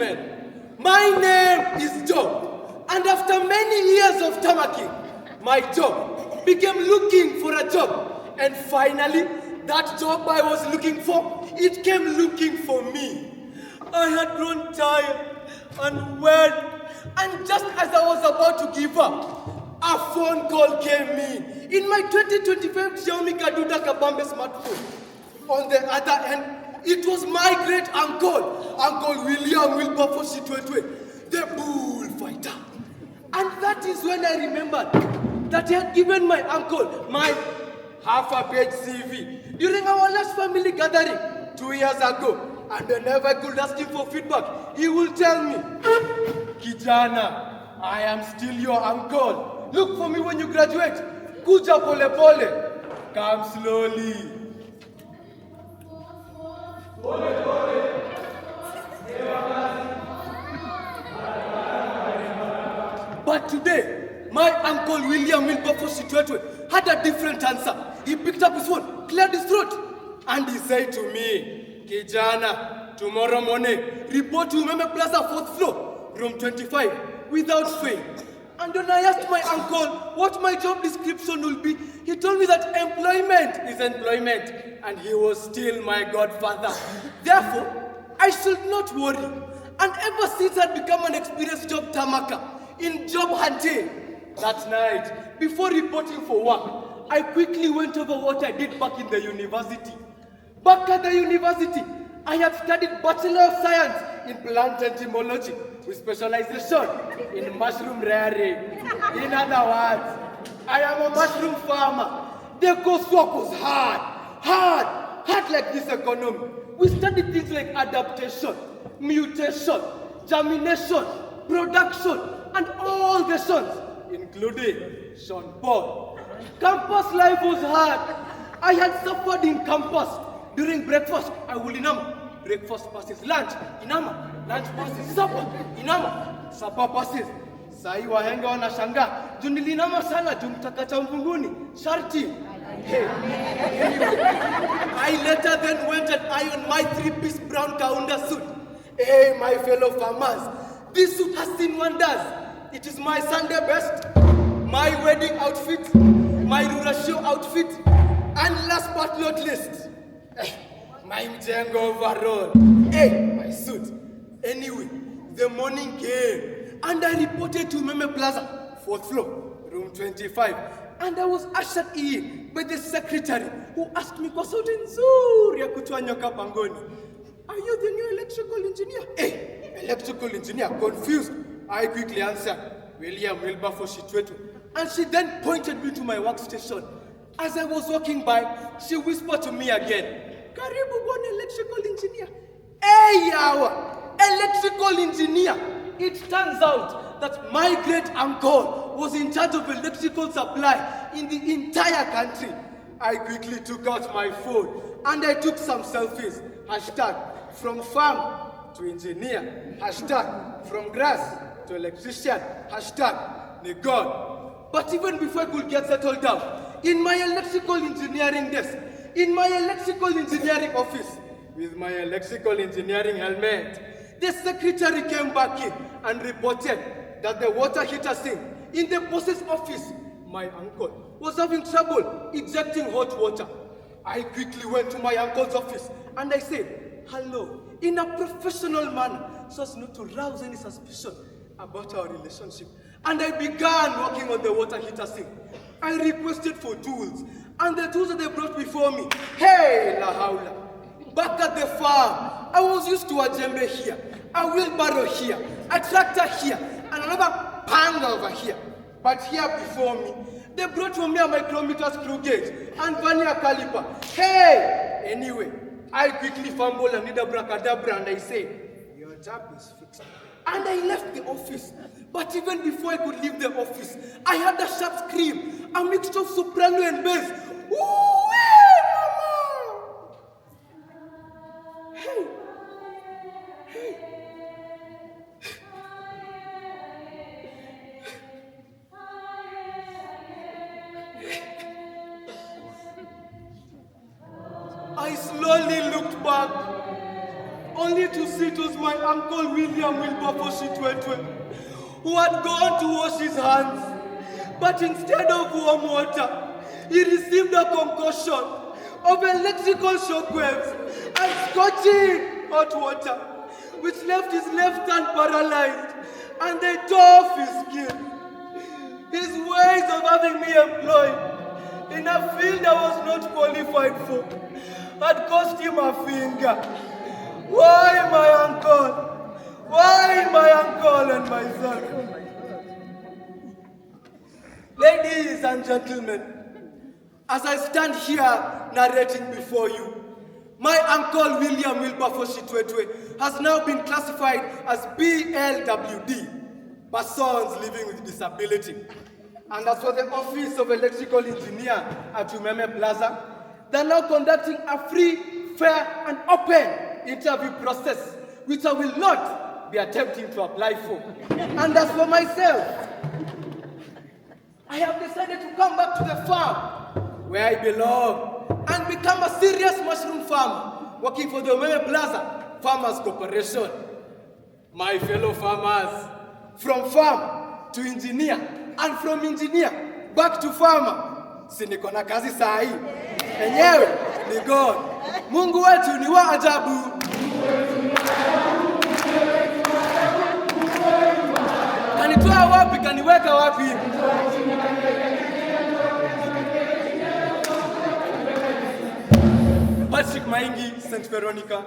gentlemen, my name is Job, and after many years of tamaking, my job became looking for a job, and finally, that job I was looking for, it came looking for me. I had grown tired and well, and just as I was about to give up, a phone call came in my 2025 Xiaomi Kaduda Kabambe smartphone. On the other end, it was my great uncle, Uncle William Wilberforce Shitwetwe, the bullfighter. And that is when I remembered that he had given my uncle my half-a-page CV during our last family gathering 2 years ago. And whenever I could ask him for feedback, he will tell me, Kijana, I am still your uncle. Look for me when you graduate. Kuja pole pole. Come slowly. But today, my uncle William Wilberforce Shitwetwe had a different answer. He picked up his phone, cleared his throat, and he said to me, Kijana, tomorrow morning, report to Umeme Plaza 4th floor, room 25, without fail. And when I asked my uncle what my job description will be, he told me that employment is employment, and he was still my godfather. Therefore, I should not worry. And ever since I'd become an experienced job tamaka in job hunting, that night, before reporting for work, I quickly went over what I did back in the university. Back at the university, I had studied Bachelor of Science in Plant Entomology with specialization in mushroom rearing. In other words, I am a mushroom farmer. The coursework was hard like this economy. We studied things like adaptation, mutation, germination, production, and all the sons, including Sean Paul. Campus life was hard. I had suffered in campus. During breakfast, I will inama. Breakfast passes lunch, inama. Lunch passes supper, inama. Supper passes. Sai wahenga wanashanga. Junilinama sana jumtakacha mvunguni. Sharti. Hey. Anyway, I later then went and ironed my 3-piece brown kaunda suit. Hey, my fellow farmers. This suit has seen wonders. It is my Sunday best, my wedding outfit, my Rurashio outfit, and last but not least, my Mjengo overall. Hey, my suit. Anyway, the morning came, and I reported to Meme Plaza, 4th floor, room 25, and I was ushered in by the secretary, who asked me kwa sauti nzuri ya kutoa nyoka pangoni, are you the new electrical engineer? Hey, electrical engineer, confused. I quickly answered, William Wilberforce Shitwetwe. And she then pointed me to my workstation. As I was walking by, she whispered to me again, Karibu bwana electrical engineer. Hey, yawa, electrical engineer. It turns out that my great uncle was in charge of electrical supply in the entire country. I quickly took out my phone and I took some selfies. Hashtag from farm to engineer. Hashtag from grass to electrician. Hashtag Nigod. But even before I could get settled down, in my electrical engineering desk, in my electrical engineering office, with my electrical engineering helmet, the secretary came back in and reported that the water heater sink in the boss's office, my uncle, was having trouble ejecting hot water. I quickly went to my uncle's office and I said, hello, in a professional manner, so as not to rouse any suspicion about our relationship. And I began working on the water heater sink. I requested for tools, and the tools that they brought before me, hey, la haula. Back at the farm, I was used to a djembe here, a wheelbarrow here, a tractor here, and another panga over here. But here before me, they brought for me a micrometer screw gauge and vernier caliper. Hey! Anyway, I quickly fumbled and did a bracadabra and I said, your job is fixed. And I left the office. But even before I could leave the office, I heard a sharp scream, a mixture of soprano and bass. Ooh-wee, mama! Hey! Hey! I slowly looked back, only to see it was my Uncle William Wilberforce Chitwetwe, who had gone to wash his hands. But instead of warm water, he received a concussion of electrical shockwaves and scorching hot water, which left his left hand paralyzed, and they tore off his skin. His ways of having me employed in a field I was not qualified for had cost him a finger. Why, my uncle? Why, my uncle and myself? Ladies and gentlemen, as I stand here narrating before you, my Uncle William Wilberforce Chitwetwe has now been classified as BLWD, persons living with disability. And as for the Office of Electrical Engineer at Umeme Plaza, they are now conducting a free, fair, and open interview process, which I will not be attempting to apply for. And as for myself, I have decided to come back to the farm where I belong and become a serious mushroom farmer, working for the Umeme Plaza Farmers Corporation. My fellow farmers, from farm to engineer, and from engineer back to farmer, si niko na kazi saa hii. Enyewe ni God. Mungu wetu ni wa ajabu. Kanitoa wapi, kaniweka wapi? Patrick Maingi, St. Veronica.